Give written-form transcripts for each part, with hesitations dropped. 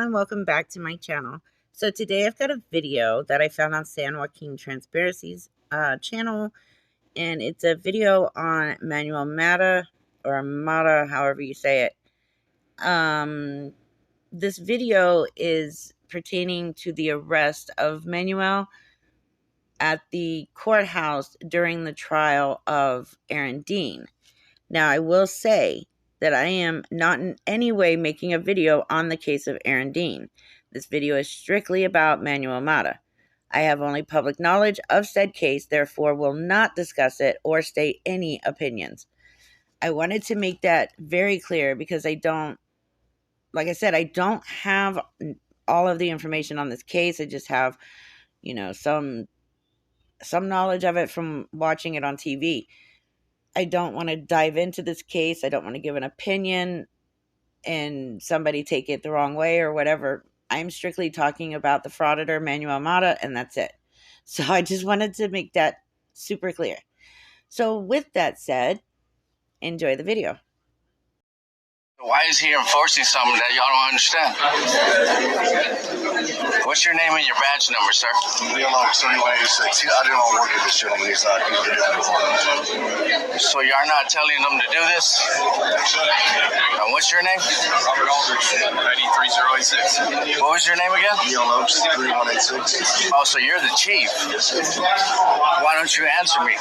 everyone, welcome back to my channel. So today I've got a video that I found on San Joaquin Transparency's channel, and it's a video on Manuel Mata, or Mata, however you say it. This video is pertaining to the arrest of Manuel at the courthouse during the trial of Aaron Dean. Now, I will say that I am not in any way making a video on the case of Aaron Dean. This video is strictly about Manuel Mata. I have only public knowledge of said case, therefore will not discuss it or state any opinions. I wanted to make that very clear because I don't have all of the information on this case. I just have, some knowledge of it from watching it on TV. I don't want to dive into this case. I don't want to give an opinion and somebody take it the wrong way or whatever. I'm strictly talking about the Frauditor, Manuel Mata, and that's it. So I just wanted to make that super clear. So with that said, enjoy the video. Why is he enforcing something that y'all don't understand? What's your name and your badge number, sir? Leon 3186. I didn't want to work with this gentleman. He's not going to do it. So y'all not telling him to do this? What's your name? Robert Aldrich, ID 3086. What was your name again? Leon 3186. Oh, so you're the chief. Why don't you answer me?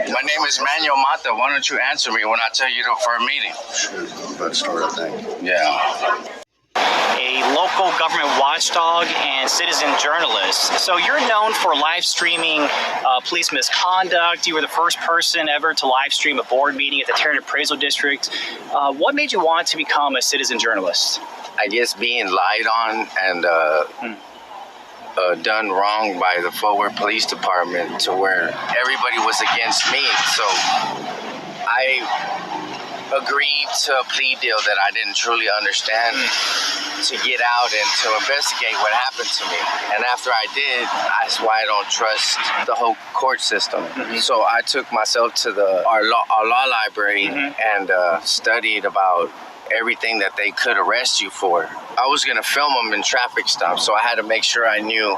My name is Manuel Mata. Why don't you answer me when I tell you for a meeting? Sure, let's start. Yeah. A local government watchdog and citizen journalist. So you're known for live streaming police misconduct. You were the first person ever to live stream a board meeting at the Tarrant Appraisal District. What made you want to become a citizen journalist? I guess being lied on and done wrong by the Fort Worth Police Department to where everybody was against me. So I agreed to a plea deal that I didn't truly understand to get out and to investigate what happened to me. And after I did, that's why I don't trust the whole court system. So I took myself to our law library and studied about everything that they could arrest you for. I was going to film them in traffic stops, so I had to make sure I knew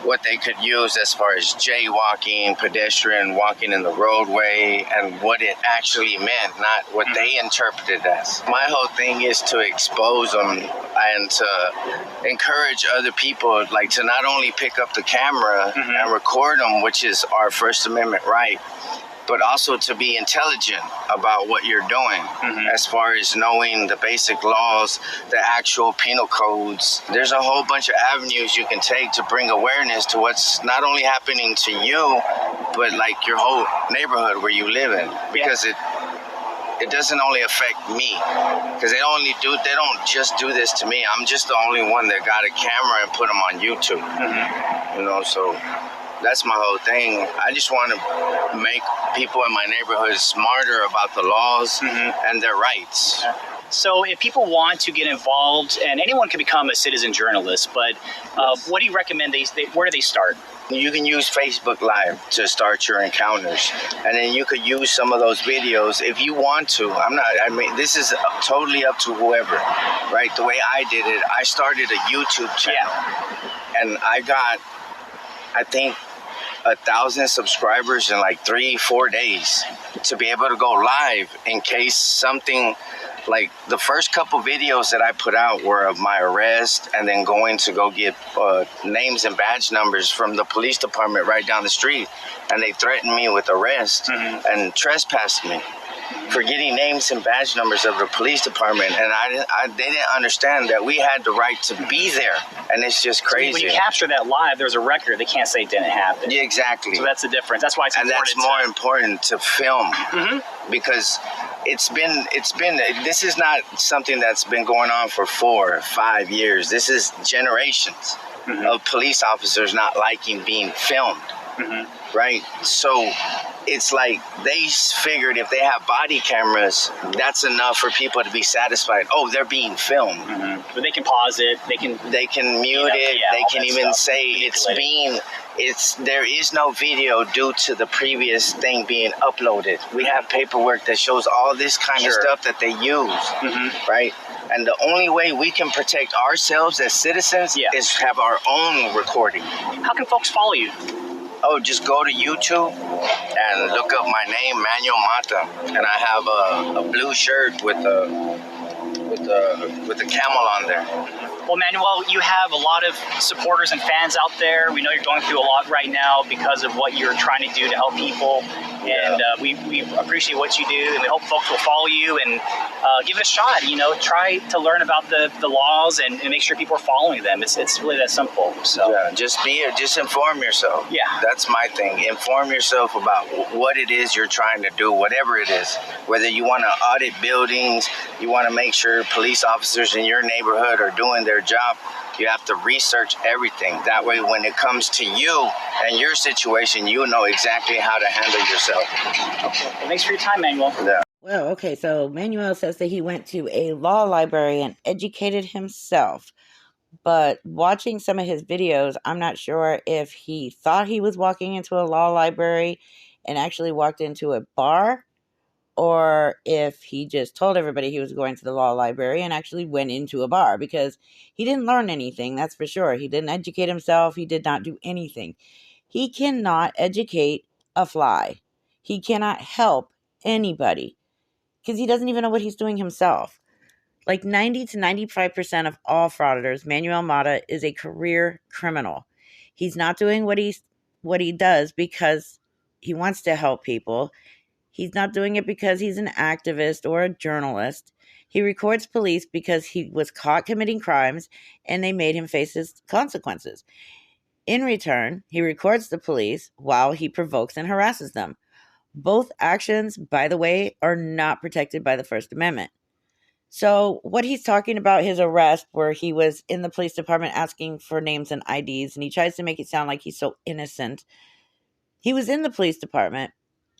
what they could use as far as jaywalking, pedestrian walking in the roadway, and what it actually meant, not what they interpreted as. My whole thing is to expose them and to encourage other people, like to not only pick up the camera and record them, which is our First Amendment right, but also to be intelligent about what you're doing as far as knowing the basic laws, the actual penal codes. There's a whole bunch of avenues you can take to bring awareness to what's not only happening to you, but like your whole neighborhood where you live in, because it doesn't only affect me, because they don't just do this to me. I'm just the only one that got a camera and put them on YouTube, so that's my whole thing. I just want to make people in my neighborhood smarter about the laws and their rights. So if people want to get involved, and anyone can become a citizen journalist, but what do you recommend where do they start? You can use Facebook Live to start your encounters, and then you could use some of those videos if you want to. This is totally up to whoever, right? The way I did it, I started a YouTube channel, and I got, I think, 1,000 subscribers in like 3-4 days to be able to go live in case something. Like the first couple videos that I put out were of my arrest and then going to go get names and badge numbers from the police department right down the street, and they threatened me with arrest and trespassed me for getting names and badge numbers of the police department, and they didn't understand that we had the right to be there, and it's just crazy. So when you capture that live, there's a record. They can't say it didn't happen. Yeah, exactly. So that's the difference. That's why it's important. And that's more important to film because it's been. This is not something that's been going on for 4 or 5 years. This is generations of police officers not liking being filmed. Right? So it's like they figured if they have body cameras, that's enough for people to be satisfied. Oh, they're being filmed. But they can pause it. They can mute it. They can even say there is no video due to the previous thing being uploaded. We have paperwork that shows all this kind of stuff that they use, right? And the only way we can protect ourselves as citizens is have our own recording. How can folks follow you? Oh, just go to YouTube and look up my name, Manuel Mata, and I have a blue shirt with a camel on there. Well, Manuel, you have a lot of supporters and fans out there. We know you're going through a lot right now because of what you're trying to do to help people. And we appreciate what you do, and we hope folks will follow you and give it a shot. You know, try to learn about the laws and make sure people are following them. It's really that simple. So just inform yourself. Yeah, that's my thing. Inform yourself about what it is you're trying to do, whatever it is. Whether you want to audit buildings, you want to make sure police officers in your neighborhood are doing their job. You have to research everything. That way, when it comes to you and your situation, you know exactly how to handle yourself. Okay. Well, thanks for your time, Manuel. Yeah. Well, okay, so Manuel says that he went to a law library and educated himself. But watching some of his videos, I'm not sure if he thought he was walking into a law library and actually walked into a bar, or if he just told everybody he was going to the law library and actually went into a bar, because he didn't learn anything, that's for sure. He didn't educate himself. He did not do anything. He cannot educate a fly. He cannot help anybody because he doesn't even know what he's doing himself. Like 90 to 95% of all frauditors, Manuel Mata is a career criminal. He's not doing what he does because he wants to help people. He's not doing it because he's an activist or a journalist. He records police because he was caught committing crimes and they made him face his consequences. In return, he records the police while he provokes and harasses them. Both actions, by the way, are not protected by the First Amendment. So what he's talking about, his arrest where he was in the police department asking for names and IDs, and he tries to make it sound like he's so innocent. He was in the police department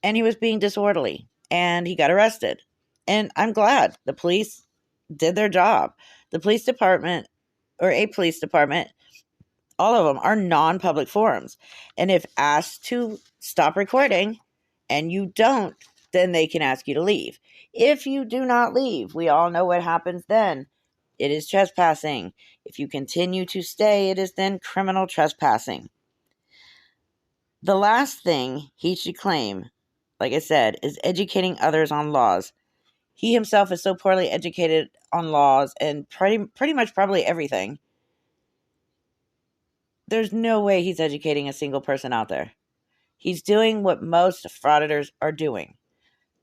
and he was being disorderly and he got arrested. And I'm glad the police did their job. The police department, or a police department, all of them are non-public forums. And if asked to stop recording and you don't, then they can ask you to leave. If you do not leave, we all know what happens then. It is trespassing. If you continue to stay, it is then criminal trespassing. The last thing he should claim, like I said, is educating others on laws. He himself is so poorly educated on laws and pretty much probably everything. There's no way he's educating a single person out there. He's doing what most frauditors are doing.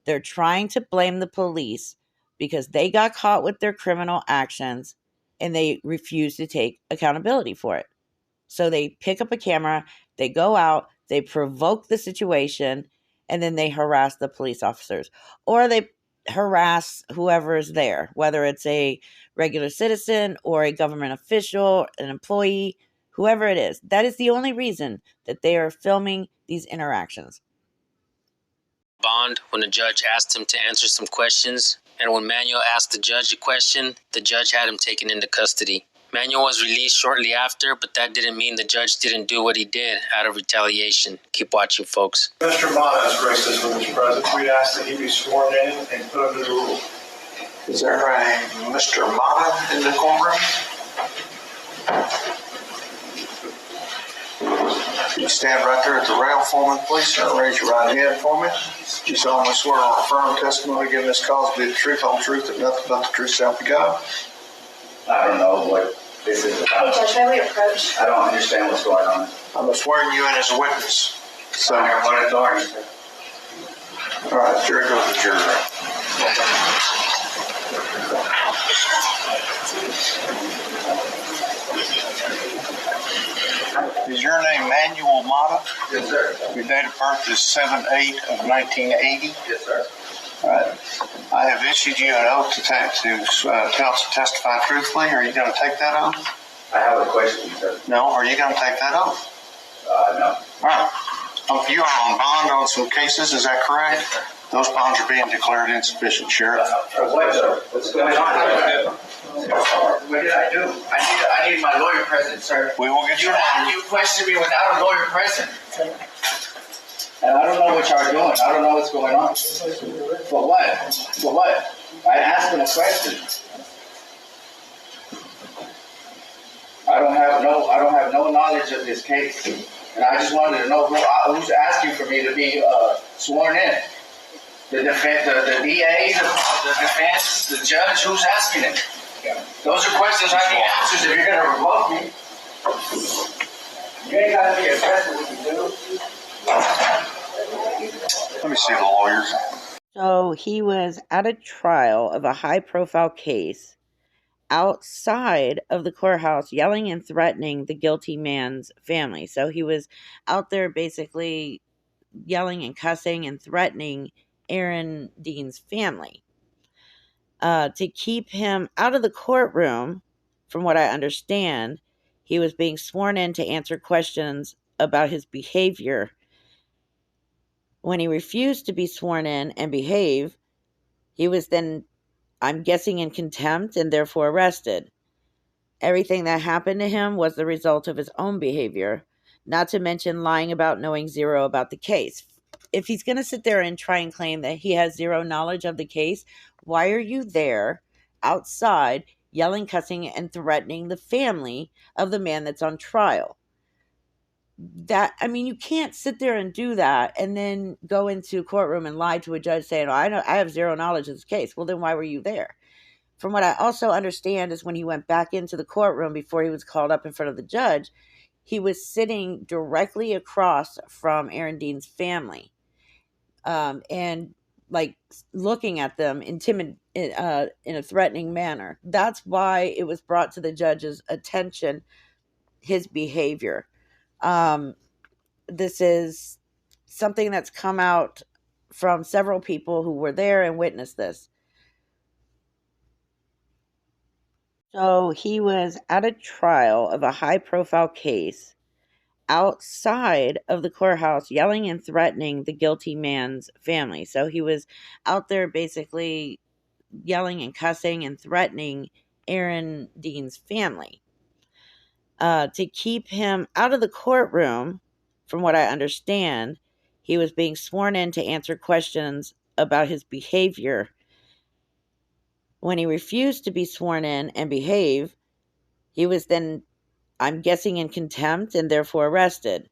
They're trying to blame the police because they got caught with their criminal actions and they refuse to take accountability for it. So they pick up a camera, they go out, they provoke the situation, and then they harass the police officers. Or they harass whoever is there, whether it's a regular citizen or a government official, an employee, whoever it is. That is the only reason that they are filming these interactions. Bond when the judge asked him to answer some questions, and when Manuel asked the judge a question, the judge had him taken into custody. Manuel was released shortly after, but that didn't mean the judge didn't do what he did out of retaliation. Keep watching, folks. Mr. Mata has graced us with his presence. We ask that he be sworn in and put under the rule. Is there a Mr. Mata in the courtroom? You stand right there at the rail for me, please, sir. Raise your right hand for me. You solemnly swear or affirm testimony given this cause to be the truth, whole truth, and nothing but the truth, so help you God. I don't know what this is about. Hey, Judge, may we approach? I don't understand what's going on. I'm swearing you in as a witness. So, I have one authority. all right, jury goes to jury. Is your name Manuel Mata? Yes, sir. Your date of birth is 7/8 of 1980. Yes, sir. All right. I have issued you an oath to testify truthfully. Are you going to take that oath? I have a question, sir. No. Are you going to take that oath? No. All right. You are on bond on some cases, is that correct? Those bonds are being declared insufficient, Sheriff. What, sir? What's going on? What did I do? I need my lawyer present, sir. We will get your lawyer. You questioned me without a lawyer present. And I don't know what y'all are doing. I don't know what's going on. For what? For what? I asked him a question. I don't have no knowledge of this case, and I just wanted to know who's asking for me to be sworn in. The defense, the DA, the defense, the judge. Who's asking it? Yeah. Those are questions I need answers. If you're going to revoke me, you ain't got to be aggressive with the dude. Let me see the lawyers. So he was at a trial of a high-profile case outside of the courthouse yelling and threatening the guilty man's family. So he was out there basically yelling and cussing and threatening Aaron Dean's family to keep him out of the courtroom. From what I understand, he was being sworn in to answer questions about his behavior. When he refused to be sworn in and behave, he was then, I'm guessing, in contempt and therefore arrested. Everything that happened to him was the result of his own behavior, not to mention lying about knowing zero about the case. If he's going to sit there and try and claim that he has zero knowledge of the case, why are you there outside yelling, cussing, and threatening the family of the man that's on trial? You can't sit there and do that and then go into a courtroom and lie to a judge saying, I have zero knowledge of this case. Well, then why were you there? From what I also understand is when he went back into the courtroom before he was called up in front of the judge, he was sitting directly across from Aaron Dean's family, and like looking at them in a threatening manner. That's why it was brought to the judge's attention, his behavior. This is something that's come out from several people who were there and witnessed this. So he was at a trial of a high-profile case outside of the courthouse yelling and threatening the guilty man's family. So he was out there basically yelling and cussing and threatening Aaron Dean's family to keep him out of the courtroom. From what I understand, he was being sworn in to answer questions about his behavior. When he refused to be sworn in and behave, he was then, I'm guessing, in contempt and therefore arrested.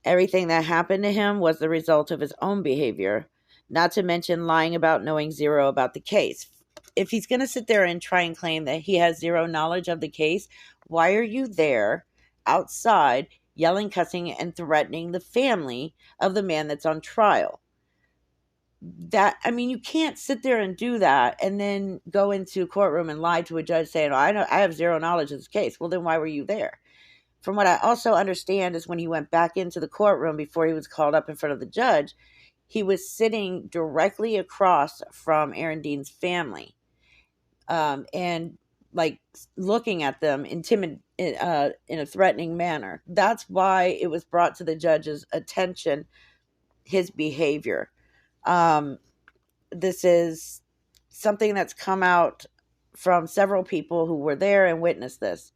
Everything that happened to him was the result of his own behavior, not to mention lying about knowing zero about the case. If he's going to sit there and try and claim that he has zero knowledge of the case, why are you there outside yelling, cussing, and threatening the family of the man that's on trial? You can't sit there and do that and then go into a courtroom and lie to a judge saying, I have zero knowledge of this case. Well, then why were you there? From what I also understand is when he went back into the courtroom before he was called up in front of the judge, he was sitting directly across from Aaron Dean's family, and like looking at them in a threatening manner. That's why it was brought to the judge's attention, his behavior. This is something that's come out from several people who were there and witnessed this.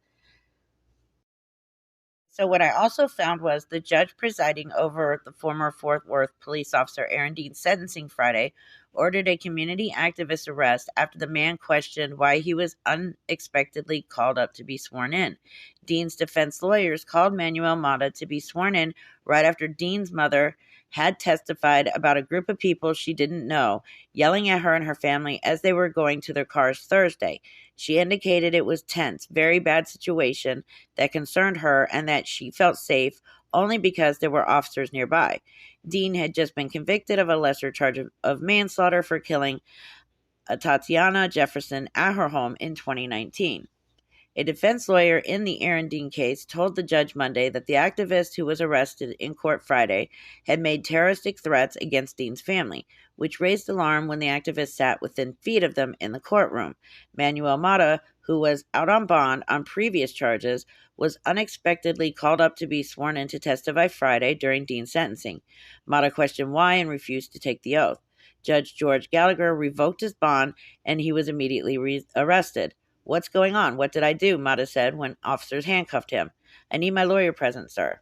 So what I also found was the judge presiding over the former Fort Worth police officer Aaron Dean's sentencing Friday ordered a community activist arrest after the man questioned why he was unexpectedly called up to be sworn in. Dean's defense lawyers called Manuel Mata to be sworn in right after Dean's mother had testified about a group of people she didn't know yelling at her and her family as they were going to their cars Thursday. She indicated it was tense, very bad situation that concerned her and that she felt safe only because there were officers nearby. Dean had just been convicted of a lesser charge of manslaughter for killing Tatiana Jefferson at her home in 2019. A defense lawyer in the Aaron Dean case told the judge Monday that the activist who was arrested in court Friday had made terroristic threats against Dean's family, which raised alarm when the activist sat within feet of them in the courtroom. Manuel Mata, who was out on bond on previous charges, was unexpectedly called up to be sworn in to testify Friday during Dean's sentencing. Mata questioned why and refused to take the oath. Judge George Gallagher revoked his bond and he was immediately arrested. What's going on? What did I do? Mata said when officers handcuffed him. I need my lawyer present, sir.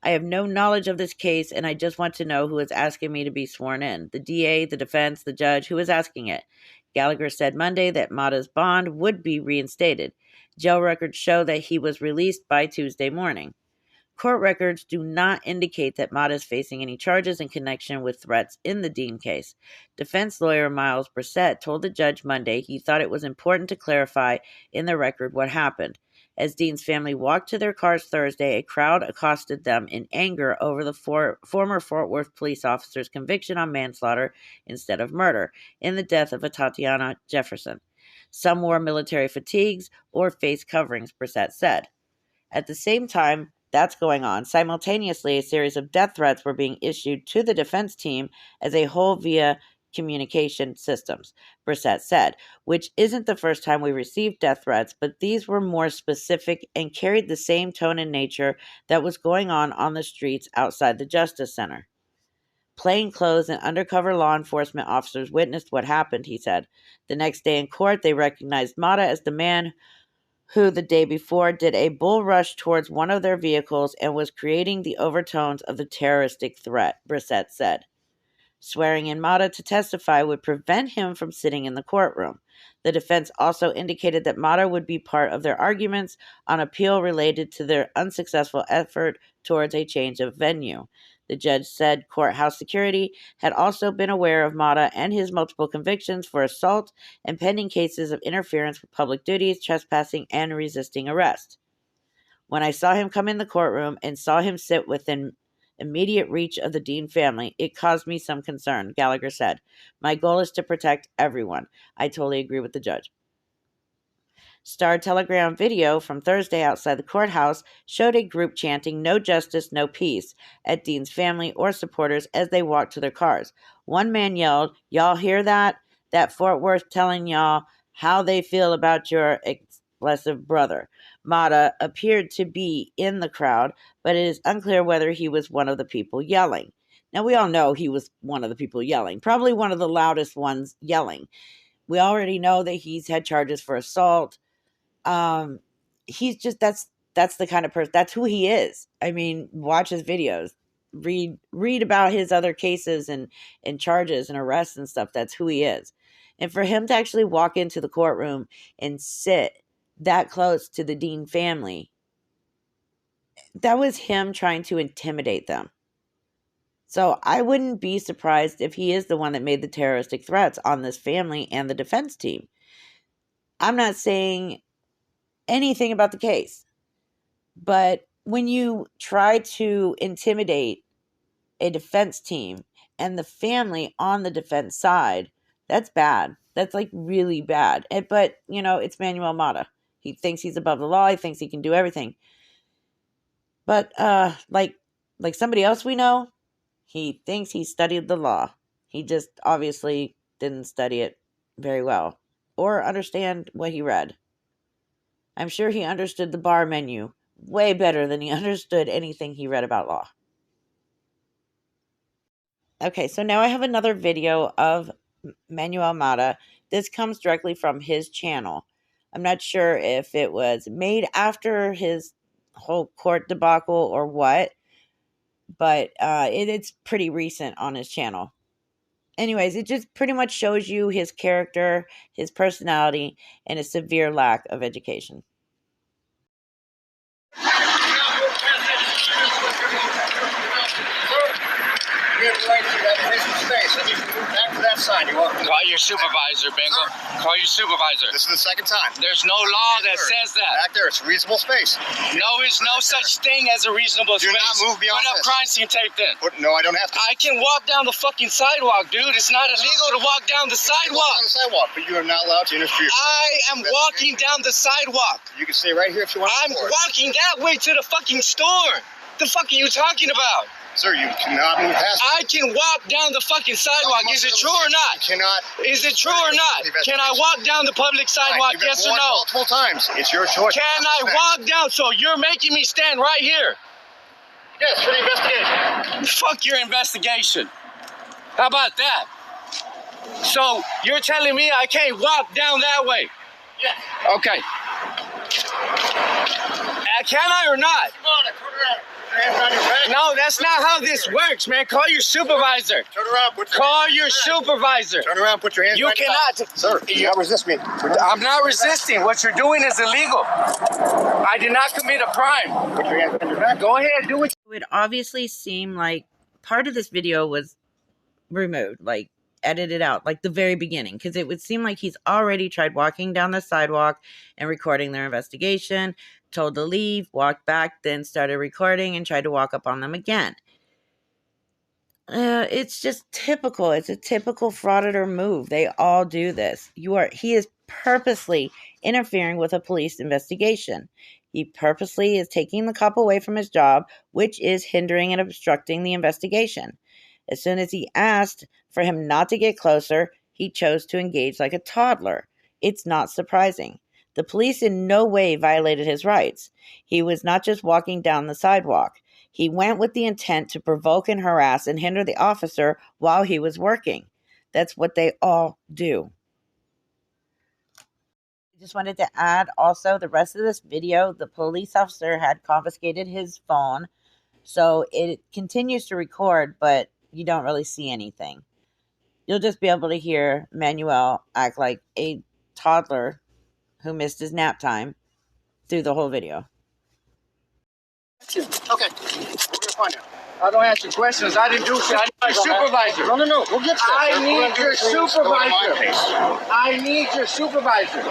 I have no knowledge of this case, and I just want to know who is asking me to be sworn in. The DA, the defense, the judge, who is asking it? Gallagher said Monday that Mata's bond would be reinstated. Jail records show that he was released by Tuesday morning. Court records do not indicate that Mata is facing any charges in connection with threats in the Dean case. Defense lawyer Miles Brissett told the judge Monday he thought it was important to clarify in the record what happened. As Dean's family walked to their cars Thursday, a crowd accosted them in anger over the former Fort Worth police officer's conviction on manslaughter instead of murder in the death of Tatiana Jefferson. Some wore military fatigues or face coverings, Brissett said. At the same time that's going on, simultaneously, a series of death threats were being issued to the defense team as a whole via communication systems, Brissett said, which isn't the first time we received death threats, but these were more specific and carried the same tone and nature that was going on the streets outside the Justice Center. Plainclothes and undercover law enforcement officers witnessed what happened, he said. The next day in court, they recognized Mata as the man who the day before did a bull rush towards one of their vehicles and was creating the overtones of the terroristic threat, Brissett said. Swearing in Mata to testify would prevent him from sitting in the courtroom. The defense also indicated that Mata would be part of their arguments on appeal related to their unsuccessful effort towards a change of venue. The judge said courthouse security had also been aware of Mata and his multiple convictions for assault and pending cases of interference with public duties, trespassing, and resisting arrest. When I saw him come in the courtroom and saw him sit within immediate reach of the Dean family, it caused me some concern, Gallagher said. My goal is to protect everyone. I totally agree with the judge. Star Telegram video from Thursday outside the courthouse showed a group chanting "No justice, no peace" at Dean's family or supporters as they walked to their cars. One man yelled, "Y'all hear that? That Fort Worth telling y'all how they feel about your explosive brother." Mata appeared to be in the crowd, but it is unclear whether he was one of the people yelling. Now, we all know he was one of the people yelling, probably one of the loudest ones yelling. We already know that he's had charges for assault. He's just that's the kind of person, that's who he is. I mean, watch his videos, read about his other cases and charges and arrests and stuff. That's who he is. And for him to actually walk into the courtroom and sit that close to the Dean family, that was him trying to intimidate them. So I wouldn't be surprised if he is the one that made the terroristic threats on this family and the defense team. I'm not saying anything about the case, but when you try to intimidate a defense team and the family on the defense side, that's bad. That's like really bad. But you know, it's Manuel Mata. He thinks he's above the law. He thinks he can do everything. But like somebody else we know, he thinks he studied the law. He just obviously didn't study it very well or understand what he read. I'm sure he understood the bar menu way better than he understood anything he read about law. Okay, so now I have another video of Manuel Mata. This comes directly from his channel. I'm not sure if it was made after his whole court debacle or what, but it's pretty recent on his channel. Anyways, it just pretty much shows you his character, his personality, and a severe lack of education. Back to that side. You're welcome. Call your supervisor, Bingo. Call your supervisor. This is the second time. There's no law that says that. Back there, it's a reasonable space. No, there's no such thing as a reasonable Do space. not move beyond Put up this. crime scene tape then. No, I don't have to. I can walk down the fucking sidewalk, dude. It's not illegal to walk down the You can walk sidewalk. down the sidewalk, but you are not allowed to interfere. I am walking down the sidewalk. You can stay right here if you want. I'm walking that way to the fucking store. The fuck are you talking about? Sir, you cannot move past. I can walk down the fucking sidewalk. Is it true or not? You cannot. Is it true or not? Can I walk down the public sidewalk? You've been Yes or warned no? multiple times. It's your choice. Can I walk down? So you're making me stand right here. Yes, for the investigation. Fuck your investigation. How about that? So you're telling me I can't walk down that way? Yes. Okay. Can I or not? Come on, turn around. Hands on your back. No, that's not how this works, man. Call your supervisor. Turn around. Put your Call hands your on your back. supervisor. Turn around. Put your hands You on your back. cannot. Sir, you not resist me. I'm not resisting. What you're doing is illegal. I did not commit a crime. Put your hands on your back. Go ahead, do what It would obviously seem like part of this video was removed, like edited out, like the very beginning, because it would seem like he's already tried walking down the sidewalk and recording their investigation, told to leave, walked back, then started recording and tried to walk up on them again. It's just typical. It's a typical frauditor move. They all do this. He is purposely interfering with a police investigation. He purposely is taking the cop away from his job, which is hindering and obstructing the investigation. As soon as he asked for him not to get closer, he chose to engage like a toddler. It's not surprising. The police in no way violated his rights. He was not just walking down the sidewalk. He went with the intent to provoke and harass and hinder the officer while he was working. That's what they all do. I just wanted to add also the rest of this video, the police officer had confiscated his phone. So it continues to record, but you don't really see anything. You'll just be able to hear Manuel act like a toddler who missed his nap time through the whole video. Okay. We're going to find out. I don't answer questions. I didn't do shit. I need my supervisor. No. We'll get to that. I need your supervisor. I need your supervisor.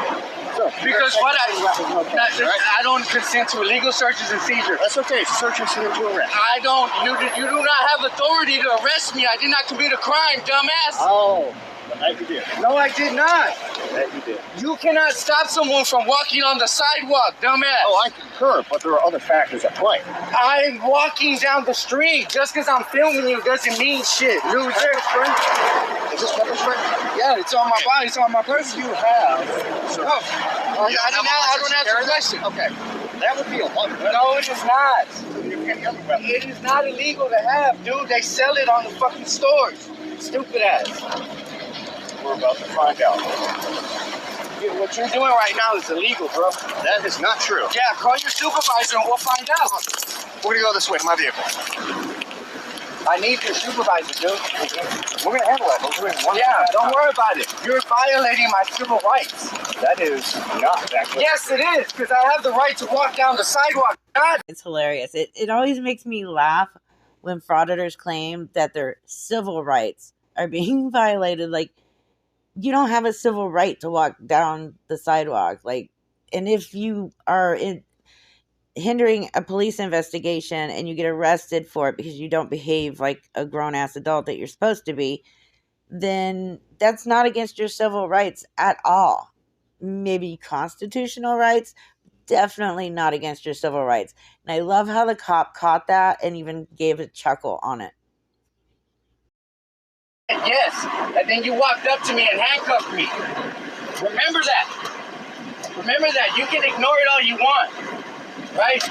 Because I don't consent to illegal searches and seizures. That's okay. It's a search incident to arrest. I don't. You do not have authority to arrest me. I did not commit a crime, dumbass. Oh, that you did. No, I did not. That you did. You cannot stop someone from walking on the sidewalk, dumbass. Oh, I concur, but there are other factors at play. I'm walking down the street. Just because I'm filming you doesn't mean shit, loser. Is this pepper spray? Yeah, it's on my body. It's on my person. You have. So, I don't answer questions. Okay. That would be a lot. No, it is not. Any other weapon? It is not illegal to have, dude. They sell it on the fucking stores. Stupid ass. We're about to find out. What you're doing right now is illegal, bro. That is not true. Yeah, call your supervisor and we'll find out. We're gonna go this way to my vehicle. I need your supervisor, dude. We're gonna handle that. We're doing one. Yeah, don't worry about it. You're violating my civil rights. That is not actually. Yes, it is, because I have the right to walk down the sidewalk. God. It's hilarious. It always makes me laugh when frauditors claim that their civil rights are being violated. Like, you don't have a civil right to walk down the sidewalk. Like, and if you are hindering a police investigation and you get arrested for it because you don't behave like a grown-ass adult that you're supposed to be, then that's not against your civil rights at all. Maybe constitutional rights, definitely not against your civil rights. And I love how the cop caught that and even gave a chuckle on it. Yes, and then you walked up to me and handcuffed me. Remember that. Remember that. You can ignore it all you want, right?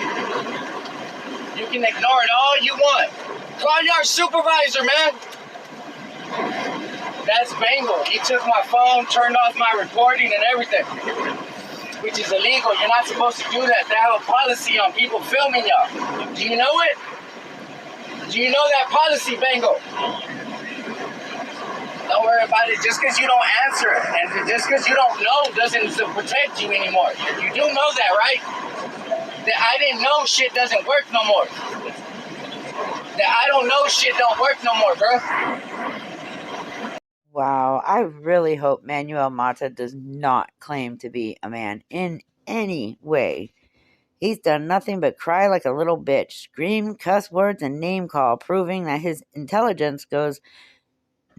You can ignore it all you want. Call your supervisor, man. That's Bengal. He took my phone, turned off my recording and everything, which is illegal. You're not supposed to do that. They have a policy on people filming y'all. Do you know it? Do you know that policy, Bengal? Don't worry about it. Just because you don't answer and just because you don't know doesn't protect you anymore. You do know that, right? That I didn't know shit doesn't work no more. That I don't know shit don't work no more, bro. Wow, I really hope Manuel Mata does not claim to be a man in any way. He's done nothing but cry like a little bitch, scream, cuss words, and name call, proving that his intelligence goes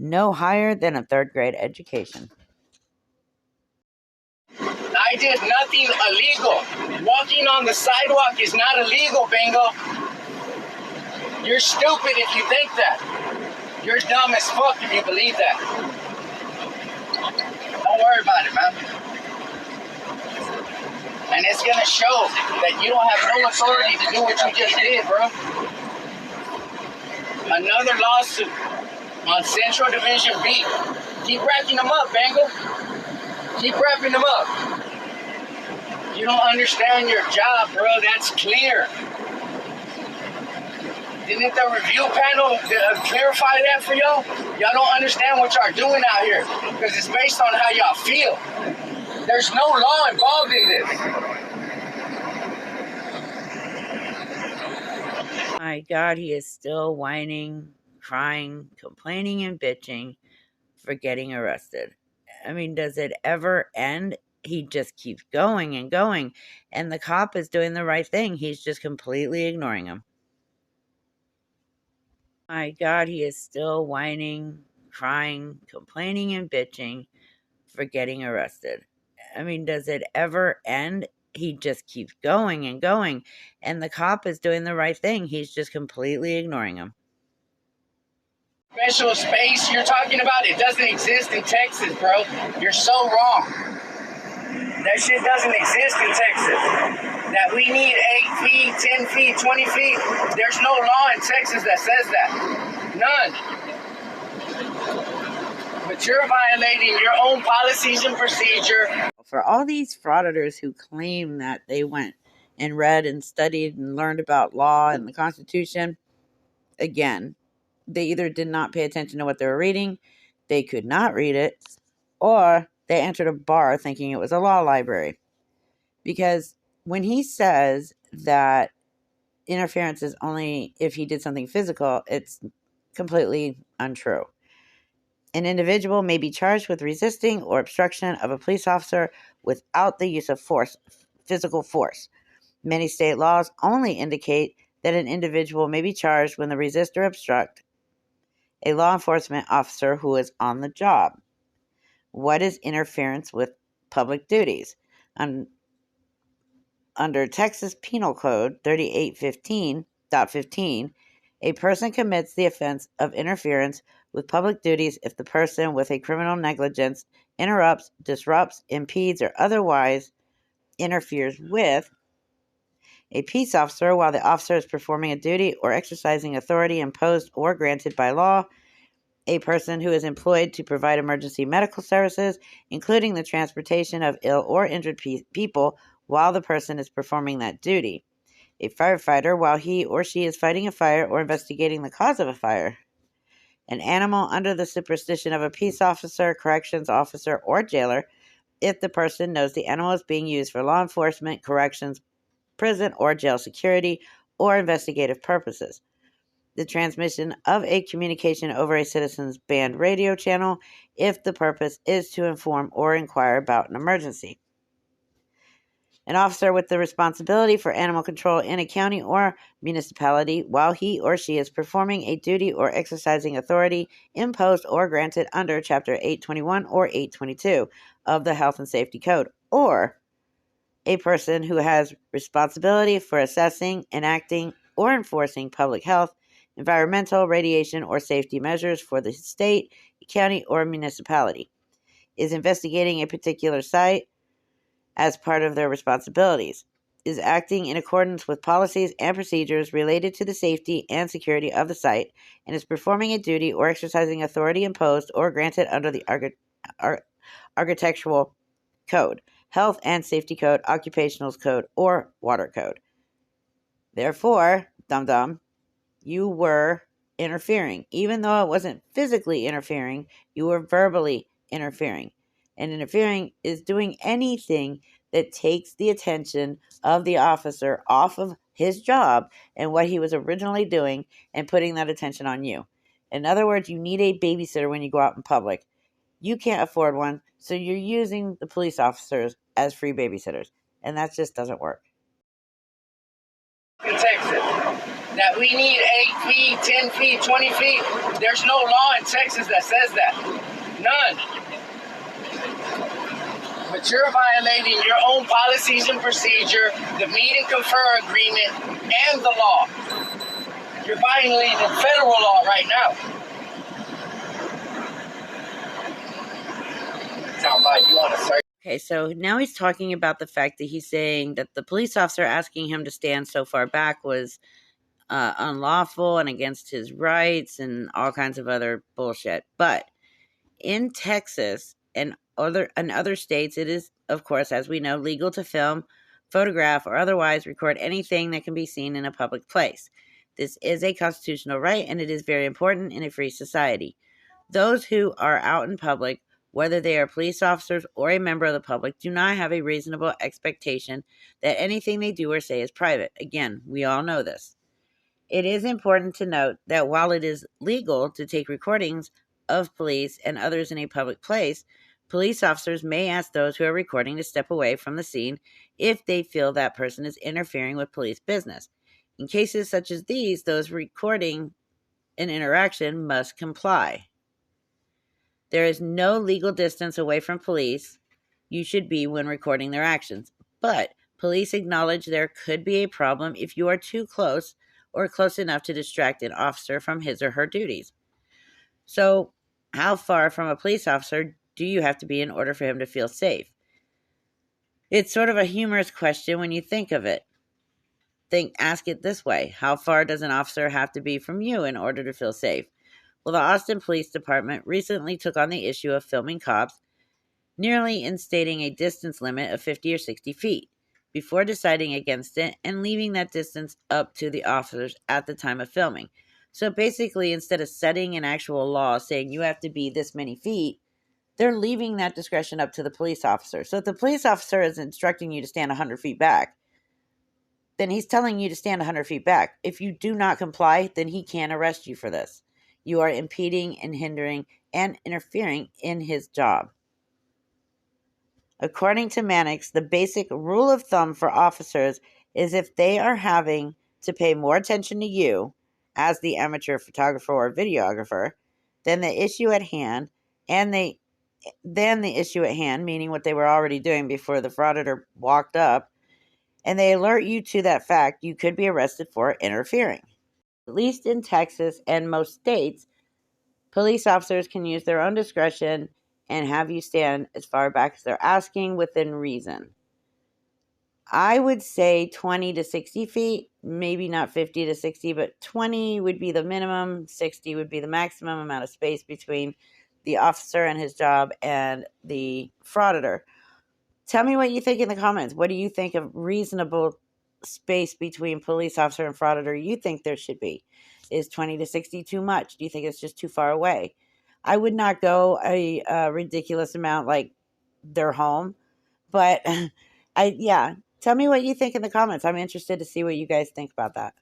no higher than a third-grade education. I did nothing illegal. Walking on the sidewalk is not illegal, Bingo. You're stupid if you think that. You're dumb as fuck if you believe that. Don't worry about it, man. And it's gonna show that you don't have no authority to do what you just did, bro. Another lawsuit on Central Division B. Keep racking them up, Bengal. Keep wrapping them up. You don't understand your job, bro. That's clear. Didn't the review panel clarify that for y'all? Y'all don't understand what y'all doing out here because it's based on how y'all feel. There's no law involved in this. My God, he is still whining, crying, complaining, and bitching for getting arrested. I mean, does it ever end? He just keeps going and going, and the cop is doing the right thing. He's just completely ignoring him. My God, he is still whining, crying, complaining, and bitching for getting arrested. I mean, does it ever end? He just keeps going and going, and the cop is doing the right thing. He's just completely ignoring him. Special space you're talking about, it doesn't exist in Texas, bro. You're so wrong. That shit doesn't exist in Texas. That we need 8 feet, 10 feet, 20 feet. There's no law in Texas that says that. None. But you're violating your own policies and procedure. For all these frauditors who claim that they went and read and studied and learned about law and the Constitution, again, they either did not pay attention to what they were reading, they could not read it, or they entered a bar thinking it was a law library. Because when he says that interference is only if he did something physical, it's completely untrue. An individual may be charged with resisting or obstruction of a police officer without the use of force, physical force. Many state laws only indicate that an individual may be charged when they resist or obstruct a law enforcement officer who is on the job. What is interference with public duties? Under Texas Penal Code 3815.15, a person commits the offense of interference with public duties if the person with a criminal negligence interrupts, disrupts, impedes, or otherwise interferes with a peace officer while the officer is performing a duty or exercising authority imposed or granted by law, a person who is employed to provide emergency medical services, including the transportation of ill or injured people while the person is performing that duty, a firefighter while he or she is fighting a fire or investigating the cause of a fire, an animal under the superstition of a peace officer, corrections officer, or jailer if the person knows the animal is being used for law enforcement, corrections, prison, or jail security, or investigative purposes. The transmission of a communication over a citizen's band radio channel if the purpose is to inform or inquire about an emergency. An officer with the responsibility for animal control in a county or municipality while he or she is performing a duty or exercising authority imposed or granted under Chapter 821 or 822 of the Health and Safety Code, or a person who has responsibility for assessing, enacting, or enforcing public health, environmental, radiation, or safety measures for the state, county, or municipality, is investigating a particular site as part of their responsibilities, is acting in accordance with policies and procedures related to the safety and security of the site, and is performing a duty or exercising authority imposed or granted under the Architectural Code, Health and Safety Code, Occupational Code, or Water Code. Therefore, dum-dum, you were interfering. Even though it wasn't physically interfering, you were verbally interfering. And interfering is doing anything that takes the attention of the officer off of his job and what he was originally doing and putting that attention on you. In other words, you need a babysitter when you go out in public. You can't afford one, so you're using the police officers as free babysitters. And that just doesn't work. In Texas, that we need 8 feet, 10 feet, 20 feet. There's no law in Texas that says that. None. But you're violating your own policies and procedure, the meet and confer agreement, and the law. You're violating federal law right now. Sound like you want to search. Okay, so now he's talking about the fact that he's saying that the police officer asking him to stand so far back was unlawful and against his rights and all kinds of other bullshit. But in Texas and other states, it is, of course, as we know, legal to film, photograph, or otherwise record anything that can be seen in a public place. This is a constitutional right, and it is very important in a free society. Those who are out in public, whether they are police officers or a member of the public, do not have a reasonable expectation that anything they do or say is private. Again, we all know this. It is important to note that while it is legal to take recordings of police and others in a public place, police officers may ask those who are recording to step away from the scene if they feel that person is interfering with police business. In cases such as these, those recording an interaction must comply. There is no legal distance away from police you should be when recording their actions, but police acknowledge there could be a problem if you are too close or close enough to distract an officer from his or her duties. So, how far from a police officer do you have to be in order for him to feel safe? It's sort of a humorous question when you think of it. Ask it this way: how far does an officer have to be from you in order to feel safe? Well, the Austin Police Department recently took on the issue of filming cops, nearly instating a distance limit of 50 or 60 feet, before deciding against it and leaving that distance up to the officers at the time of filming. So basically, instead of setting an actual law saying you have to be this many feet, they're leaving that discretion up to the police officer. So if the police officer is instructing you to stand 100 feet back, then he's telling you to stand 100 feet back. If you do not comply, then he can arrest you for this. You are impeding and hindering and interfering in his job. According to Mannix, the basic rule of thumb for officers is if they are having to pay more attention to you as the amateur photographer or videographer than the issue at hand, meaning what they were already doing before the frauditor walked up, and they alert you to that fact, you could be arrested for interfering. At least in Texas and most states, police officers can use their own discretion and have you stand as far back as they're asking within reason. I would say 20 to 60 feet, maybe not 50 to 60, but 20 would be the minimum, 60 would be the maximum amount of space between the officer and his job and the frauditor. Tell me what you think in the comments. What do you think of reasonable space between police officer and frauditor you think there should be? Is 20 to 60 too much? Do you think it's just too far away? I would not go a ridiculous amount like their home, but tell me what you think in the comments. I'm interested to see what you guys think about that.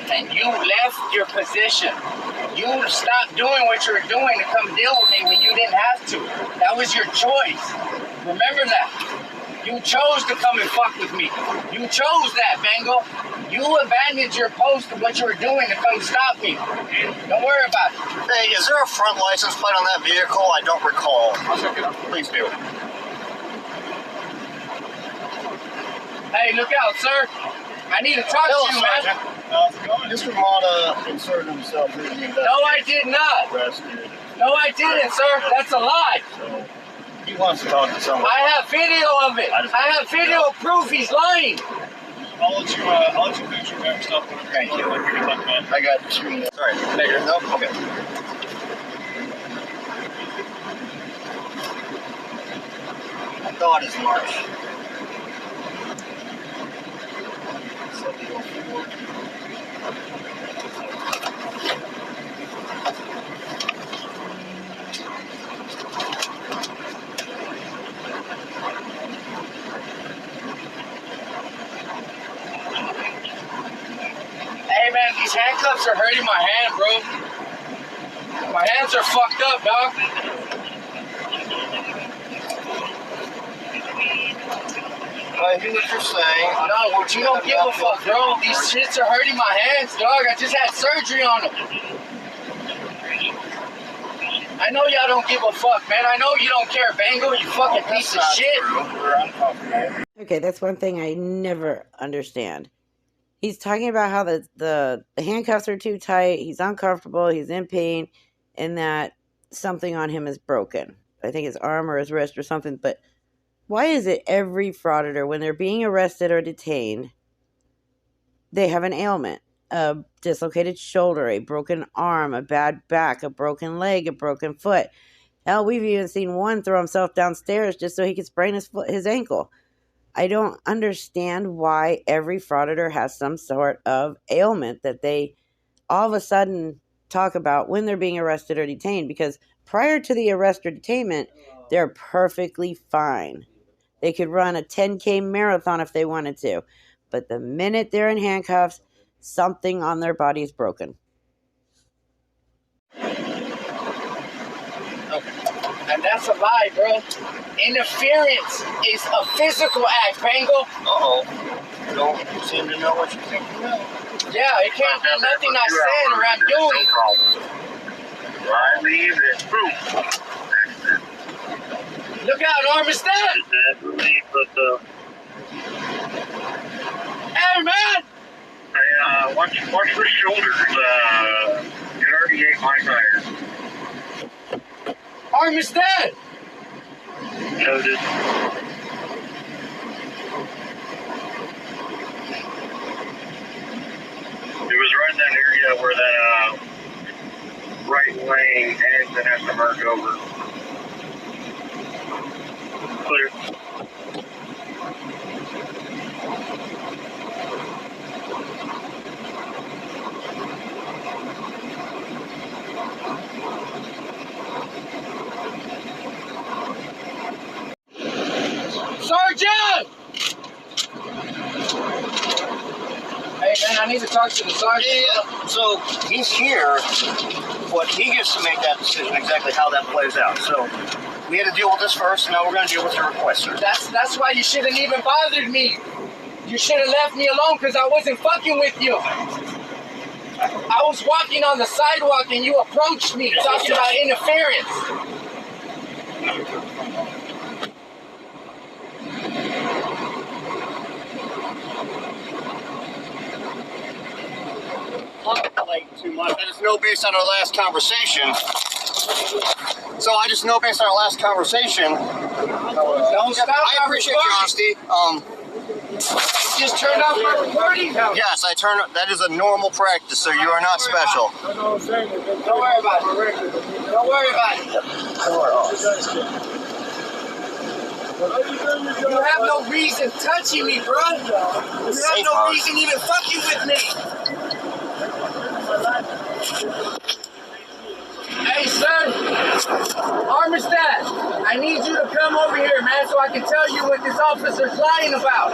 And you left your position. You stopped doing what you were doing to come deal with me when you didn't have to. That was your choice. Remember that. You chose to come and fuck with me. You chose that, Bango. You abandoned your post of what you were doing to come stop me. Don't worry about it. Hey, is there a front license plate on that vehicle? I don't recall. I'll check it out. Please do. Hey, look out, sir. I need to talk to you, man. Mr. Mata inserted himself into the investigation. No, I did not. Arrested. No, I didn't, sir. That's a lie. So, he wants to talk to someone. I have video of it. I have video proof he's lying. I'll let you finish your back stuff. Thank you. I got 2 minutes. Sorry. Negative. Nope. Okay. God is March. Hey, man, these handcuffs are hurting my hand, bro. My hands are fucked up, dog. I hear what you're saying. No, but you don't give a fuck, bro. These shits are hurting my hands, dog. I just had surgery on them. I know y'all don't give a fuck, man. I know you don't care, Bango, you fucking piece of shit. We're uncomfortable. Okay, that's one thing I never understand. He's talking about how the handcuffs are too tight, he's uncomfortable, he's in pain, and that something on him is broken. I think his arm or his wrist or something, but why is it every frauditor, when they're being arrested or detained, they have an ailment? A dislocated shoulder, a broken arm, a bad back, a broken leg, a broken foot. Hell, we've even seen one throw himself downstairs just so he could sprain his ankle. I don't understand why every frauditor has some sort of ailment that they all of a sudden talk about when they're being arrested or detained, because prior to the arrest or detainment, they're perfectly fine. They could run a 10K marathon if they wanted to. But the minute they're in handcuffs, something on their body is broken. And that's a lie, bro. Interference is a physical act, Bangle. Uh-oh. You don't seem to know what you think you know. Yeah, it can't be nothing I said or I'm doing. No problem. I believe it's proof. Look out, Armistead! Hey, man! Hey, watch your shoulders. You already ate my tire. Armistead! Noted. It was right in that area where that right lane ends and has to merge over. Clear. Sergeant! Hey, man, I need to talk to the sergeant. Yeah, so he's here, but he gets to make that decision exactly how that plays out. So we had to deal with this first, and now we're going to deal with your request, sir. That's why you shouldn't even bothered me. You should have left me alone because I wasn't fucking with you. I was walking on the sidewalk and you approached me talking about interference. Like too much. I just know based on our last conversation. So I just know based on our last conversation. Don't stop. I appreciate your honesty. Just turned off my recording. Yes, I turn. That is a normal practice, sir. You are not special. Don't worry about it. Don't worry about it. You have no reason touching me, bro. You have no reason even fucking with me. Hey, sir. Armistead, I need you to come over here, man, so I can tell you what this officer's lying about.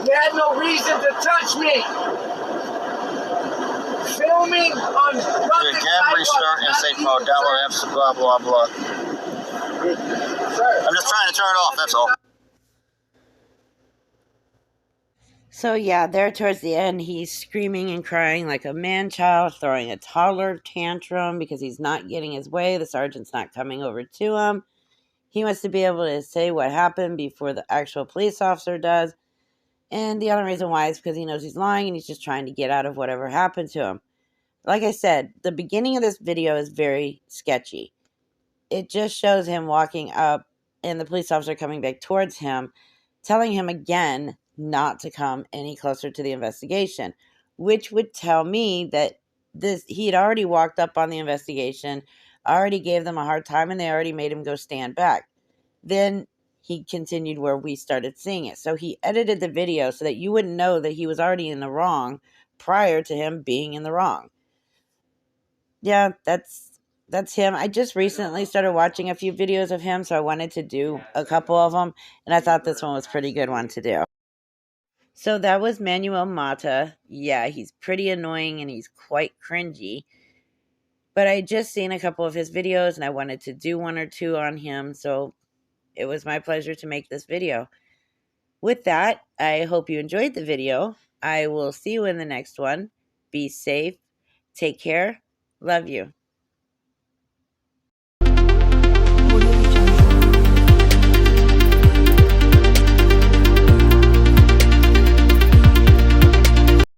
You had no reason to touch me. Filming on public Again, restart in safe mode. Download apps, blah, blah, blah. I'm just trying to turn it off, that's all. So yeah, there towards the end, he's screaming and crying like a man-child, throwing a toddler tantrum because he's not getting his way. The sergeant's not coming over to him. He wants to be able to say what happened before the actual police officer does. And the other reason why is because he knows he's lying and he's just trying to get out of whatever happened to him. Like I said, the beginning of this video is very sketchy. It just shows him walking up and the police officer coming back towards him, telling him again not to come any closer to the investigation, which would tell me that he had already walked up on the investigation, already gave them a hard time, and they already made him go stand back. Then he continued where we started seeing it. So he edited the video so that you wouldn't know that he was already in the wrong prior to him being in the wrong. Yeah, that's him. I just recently started watching a few videos of him, so I wanted to do a couple of them, and I thought this one was a pretty good one to do. So that was Manuel Mata. Yeah, he's pretty annoying and he's quite cringy. But I just seen a couple of his videos and I wanted to do one or two on him, so it was my pleasure to make this video. With that, I hope you enjoyed the video. I will see you in the next one. Be safe. Take care. Love you.